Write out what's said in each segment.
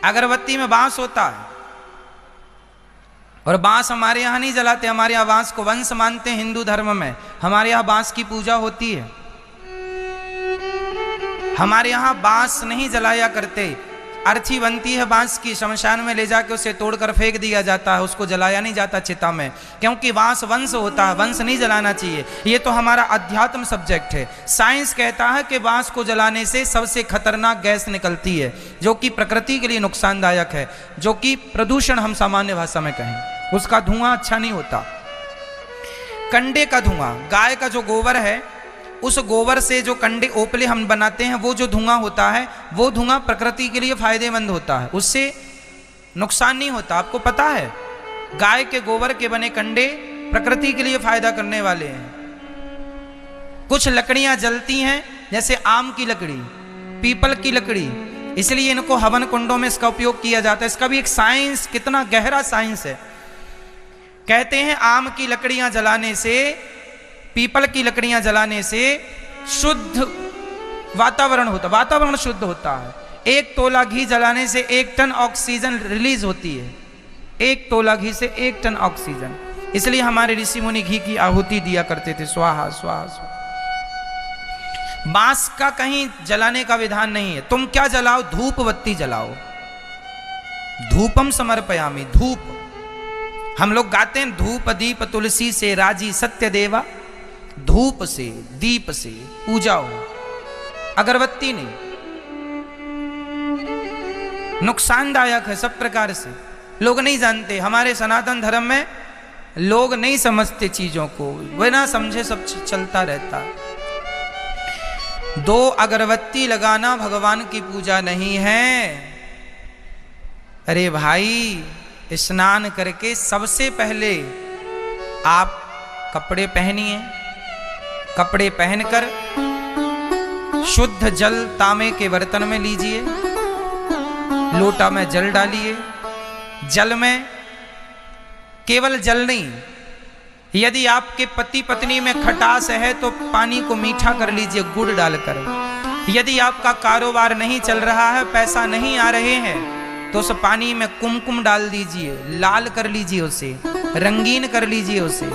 अगरबत्ती में बांस होता है, और बांस हमारे यहाँ नहीं जलाते। हमारे यहाँ बांस को वंश मानते हैं हिंदू धर्म में। हमारे यहाँ बांस की पूजा होती है। हमारे यहाँ बांस नहीं जलाया करते। अर्थी बनती है बांस की, शमशान में ले जाके उसे तोड़कर फेंक दिया जाता है, उसको जलाया नहीं जाता चिता में, क्योंकि बांस वंश होता है, वंश नहीं जलाना चाहिए। ये तो हमारा अध्यात्म सब्जेक्ट है। साइंस कहता है कि बांस को जलाने से सबसे खतरनाक गैस निकलती है, जो कि प्रकृति के लिए नुकसानदायक है, जो कि प्रदूषण हम सामान्य भाषा में कहें। उसका धुआं अच्छा नहीं होता। कंडे का धुआं, गाय का जो गोबर है, उस गोबर से जो कंडे ओपले हम बनाते हैं, वो जो धुआं होता है, वो धुआं प्रकृति के लिए फायदेमंद होता है, उससे नुकसान नहीं होता। आपको पता है, गाय के गोबर के बने कंडे प्रकृति के लिए फायदा करने वाले हैं। कुछ लकड़ियां जलती हैं, जैसे आम की लकड़ी, पीपल की लकड़ी, इसलिए इनको हवन कुंडों में इसका उपयोग किया जाता है। इसका भी एक साइंस, कितना गहरा साइंस है। कहते हैं आम की लकड़ियां जलाने से, पीपल की लकड़ियां जलाने से शुद्ध वातावरण होता, वातावरण शुद्ध होता है। 1 तोला घी जलाने से 1 टन ऑक्सीजन रिलीज होती है। 1 तोला घी से 1 टन ऑक्सीजन। इसलिए हमारे ऋषि मुनि घी की आहुति दिया करते थे, स्वाहा स्वाहा स्वाहा। बांस का कहीं जलाने का विधान नहीं है। तुम क्या जलाओ? धूप बत्ती जलाओ। धूपम समर्पयामि, धूप। हम लोग गाते हैं, धूप दीप तुलसी से राजी सत्य देवा। धूप से, दीप से पूजा हो, अगरबत्ती नहीं। नुकसानदायक है सब प्रकार से। लोग नहीं जानते। हमारे सनातन धर्म में लोग नहीं समझते चीजों को, बिना समझे सब चलता रहता। 2 अगरबत्ती लगाना भगवान की पूजा नहीं है। अरे भाई, स्नान करके सबसे पहले आप कपड़े पहनिए। कपड़े पहनकर शुद्ध जल तांबे के बर्तन में लीजिए, लोटा में जल डालिए। जल में केवल जल नहीं, यदि आपके पति पत्नी में खटास है तो पानी को मीठा कर लीजिए गुड़ डालकर। यदि आपका कारोबार नहीं चल रहा है, पैसा नहीं आ रहे हैं, तो उस पानी में कुमकुम डाल दीजिए, लाल कर लीजिए उसे, रंगीन कर लीजिए उसे।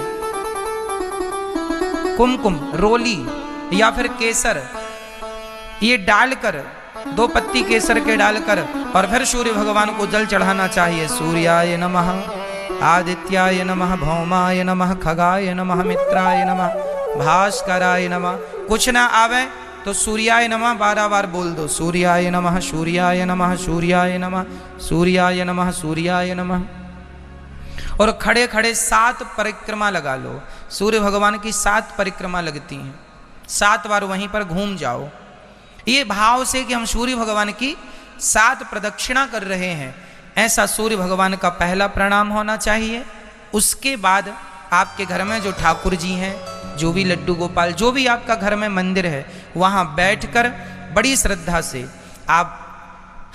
कुमकुम, रोली या फिर केसर, ये डालकर, 2 पत्ती केसर के डालकर, और फिर सूर्य भगवान को जल चढ़ाना चाहिए। सूर्याय नमः, आदित्याय नमः, भौमाय नमः, खगाय नमः, मित्राय नमः, भास्कराय नमः। कुछ ना आवे तो सूर्याय नमः 12 बार बोल दो। सूर्याय नमः, सूर्याय नमः, सूर्याय नमः, सूर्याय नमः, सूर्याय नमः। और खड़े खड़े 7 परिक्रमा लगा लो। सूर्य भगवान की 7 परिक्रमा लगती हैं। 7 बार वहीं पर घूम जाओ, ये भाव से कि हम सूर्य भगवान की 7 प्रदक्षिणा कर रहे हैं। ऐसा सूर्य भगवान का पहला प्रणाम होना चाहिए। उसके बाद आपके घर में जो ठाकुर जी हैं, जो भी लड्डू गोपाल, जो भी आपका घर में मंदिर है, वहाँ बैठकर बड़ी श्रद्धा से आप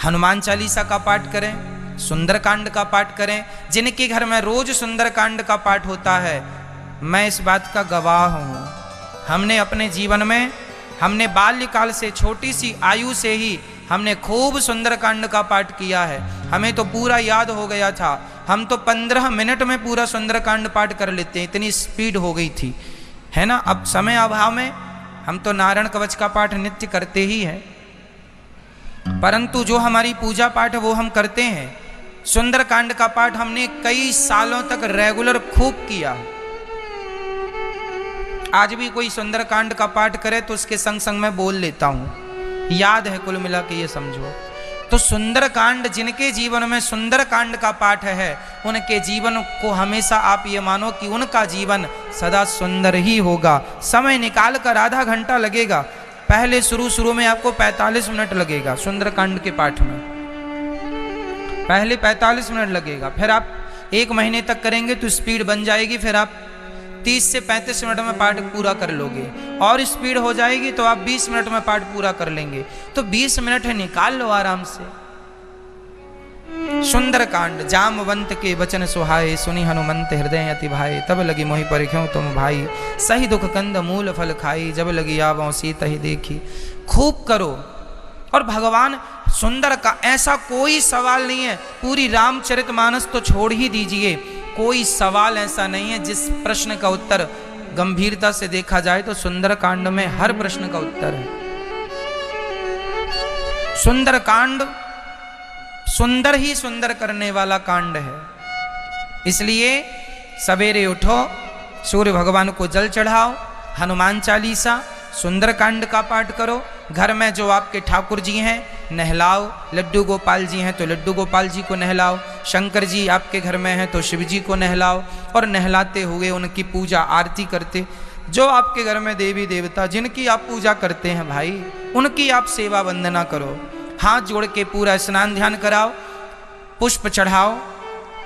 हनुमान चालीसा का पाठ करें, सुंदरकांड का पाठ करें। जिनके घर में रोज सुंदरकांड का पाठ होता है, मैं इस बात का गवाह हूँ। हमने अपने जीवन में, हमने बाल्यकाल से, छोटी सी आयु से ही हमने खूब सुंदरकांड का पाठ किया है। हमें तो पूरा याद हो गया था। हम तो 15 मिनट में पूरा सुंदरकांड पाठ कर लेते हैं, इतनी स्पीड हो गई थी, है ना। अब समय अभाव में हम तो नारायण कवच का पाठ नित्य करते ही हैं, परंतु जो हमारी पूजा पाठ है वो हम करते हैं। सुंदरकांड का पाठ हमने कई सालों तक रेगुलर खूब किया। आज भी कोई सुंदरकांड का पाठ करे तो उसके संग संग मैं बोल लेता हूँ, याद है कुल मिला के, ये समझो। तो सुंदरकांड, जिनके जीवन में सुंदरकांड का पाठ है, उनके जीवन को हमेशा आप ये मानो कि उनका जीवन सदा सुंदर ही होगा। समय निकाल कर आधा घंटा लगेगा। पहले शुरू में आपको 45 मिनट लगेगा सुंदरकांड के पाठ में, पहले 45 मिनट लगेगा। फिर आप 1 महीने तक करेंगे तो स्पीड बन जाएगी। फिर आप 30 से 35 मिनट में पाठ पूरा कर लोगे, और स्पीड हो जाएगी तो आप 20 मिनट में पाठ पूरा कर लेंगे। तो 20 मिनट निकाल लो आराम से। सुंदरकांड, जामवंत के वचन सुहाए, सुनी हनुमंत हृदय अति भाए। तब लगी मोहि परिख्यों तुम भाई, सही दुख कंद मूल फल खाई। जब लगी आवों सीत ही देखी। खूब करो। और भगवान सुंदर का ऐसा कोई सवाल नहीं है, पूरी रामचरितमानस तो छोड़ ही दीजिए, कोई सवाल ऐसा नहीं है जिस प्रश्न का उत्तर गंभीरता से देखा जाए तो सुंदर कांड में हर प्रश्न का उत्तर है। सुंदर कांड सुंदर ही सुंदर करने वाला कांड है। इसलिए सवेरे उठो, सूर्य भगवान को जल चढ़ाओ, हनुमान चालीसा, सुंदर कांड का पाठ करो। घर में जो आपके ठाकुर जी हैं नहलाओ, लड्डू गोपाल जी हैं तो लड्डू गोपाल जी को नहलाओ, शंकर जी आपके घर में हैं तो शिव जी को नहलाओ, और नहलाते हुए उनकी पूजा आरती करते, जो आपके घर में देवी देवता जिनकी आप पूजा करते हैं भाई, उनकी आप सेवा वंदना करो। हाथ जोड़ के पूरा स्नान ध्यान कराओ, पुष्प चढ़ाओ,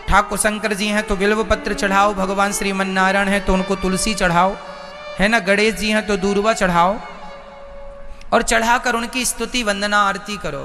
ठाकुर शंकर जी हैं तो बिल्व पत्र चढ़ाओ, भगवान श्रीमन नारायण हैं तो उनको तुलसी चढ़ाओ, है ना, गणेश जी हैं तो दूर्वा चढ़ाओ, और चढ़ाकर उनकी स्तुति वंदना आरती करो,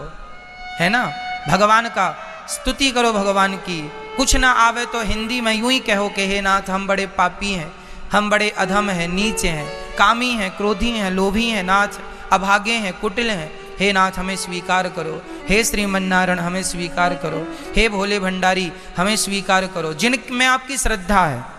है ना, भगवान का स्तुति करो भगवान की। कुछ ना आवे तो हिंदी में यूं ही कहो कि हे नाथ हम बड़े पापी हैं, हम बड़े अधम हैं, नीचे हैं, कामी हैं, क्रोधी हैं, लोभी हैं, नाथ अभागे हैं, कुटिल हैं, हे नाथ हमें स्वीकार करो, हे श्रीमन नारायण हमें स्वीकार करो, हे भोले भंडारी हमें स्वीकार करो। जिनमें आपकी श्रद्धा है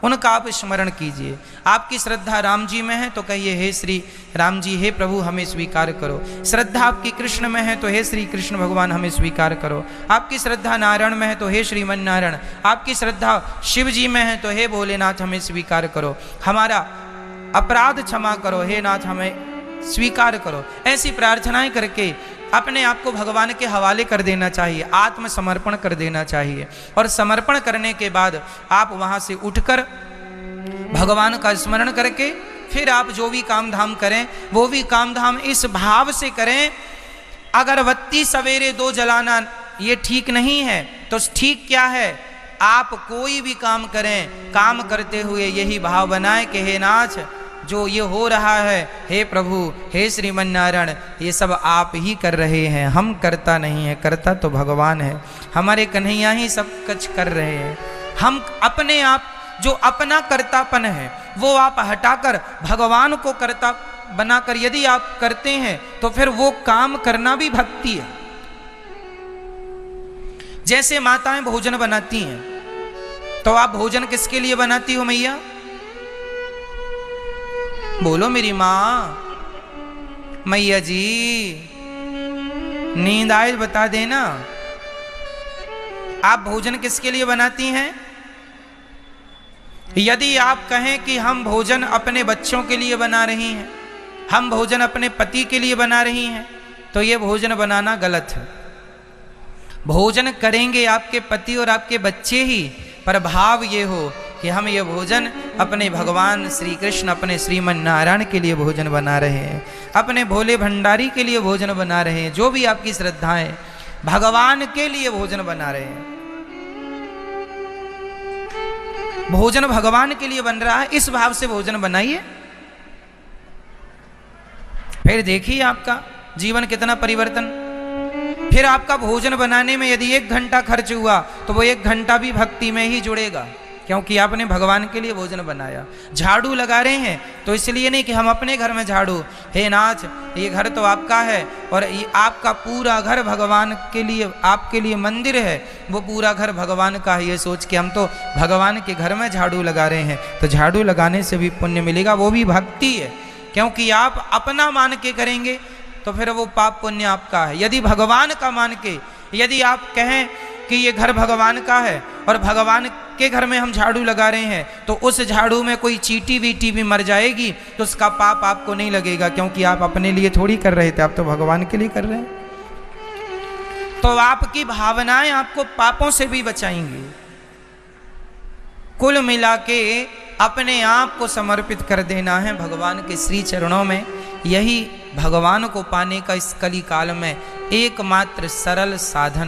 उनका आप स्मरण कीजिए। आपकी श्रद्धा राम जी में है तो कहिए हे श्री राम जी, हे प्रभु हमें स्वीकार करो। श्रद्धा आपकी कृष्ण में है तो हे श्री कृष्ण भगवान हमें स्वीकार करो। आपकी श्रद्धा नारायण में है तो हे श्रीमन नारायण, आपकी श्रद्धा शिव जी में है तो हे भोलेनाथ हमें स्वीकार करो। हमारा अपराध क्षमा करो, हे नाथ हमें स्वीकार करो। ऐसी प्रार्थनाएं करके अपने आप को भगवान के हवाले कर देना चाहिए, आत्मसमर्पण कर देना चाहिए। और समर्पण करने के बाद आप वहां से उठकर भगवान का स्मरण करके फिर आप जो भी काम धाम करें वो भी काम धाम इस भाव से करें। अगरबत्ती सवेरे 2 जलाना ये ठीक नहीं है तो ठीक क्या है, आप कोई भी काम करें, काम करते हुए यही भाव बनाए कि हे नाथ जो ये हो रहा है, हे प्रभु, हे श्रीमन नारायण, ये सब आप ही कर रहे हैं, हम करता नहीं है, करता तो भगवान है, हमारे कन्हैया ही सब कुछ कर रहे हैं। हम अपने आप जो अपना कर्तापन है वो आप हटाकर भगवान को कर्ता बनाकर यदि आप करते हैं तो फिर वो काम करना भी भक्ति है। जैसे माताएं भोजन बनाती हैं तो आप भोजन किसके लिए बनाती हो मैया? बोलो मेरी माँ। मैया जी नींद आए बता देना, आप भोजन किसके लिए बनाती हैं? यदि आप कहें कि हम भोजन अपने बच्चों के लिए बना रही हैं, हम भोजन अपने पति के लिए बना रही हैं, तो ये भोजन बनाना गलत है। भोजन करेंगे आपके पति और आपके बच्चे ही, पर भाव ये हो कि हम ये भोजन अपने भगवान श्री कृष्ण, अपने श्रीमन नारायण के लिए भोजन बना रहे हैं, अपने भोले भंडारी के लिए भोजन बना रहे हैं। जो भी आपकी श्रद्धाएं भगवान के लिए भोजन बना रहे हैं, भोजन भगवान के लिए बन रहा है, इस भाव से भोजन बनाइए। फिर देखिए आपका जीवन कितना परिवर्तन। फिर आपका भोजन बनाने में यदि 1 घंटा खर्च हुआ तो वो 1 घंटा भी भक्ति में ही जुड़ेगा, क्योंकि आपने भगवान के लिए भोजन बनाया। झाड़ू लगा रहे हैं तो इसलिए नहीं कि हम अपने घर में झाड़ू, हे नाथ ये घर तो आपका है और ये आपका पूरा घर भगवान के लिए, आपके लिए मंदिर है, वो पूरा घर भगवान का है, ये सोच के हम तो भगवान के घर में झाड़ू लगा रहे हैं, तो झाड़ू लगाने से भी पुण्य मिलेगा, वो भी भक्ति है। क्योंकि आप अपना मान के करेंगे तो फिर वो पाप पुण्य आपका है। यदि भगवान का मान के, यदि आप कहें कि ये घर भगवान का है और भगवान के घर में हम झाड़ू लगा रहे हैं, तो उस झाड़ू में कोई चींटी वीटी भी मर जाएगी तो उसका पाप आपको नहीं लगेगा, क्योंकि आप अपने लिए थोड़ी कर रहे थे, आप तो भगवान के लिए कर रहे हैं। तो आपकी भावनाएं आपको पापों से भी बचाएंगी। कुल मिला के अपने आप को समर्पित कर देना है भगवान के श्री चरणों में। यही भगवान को पाने का इस कली काल में एकमात्र सरल साधन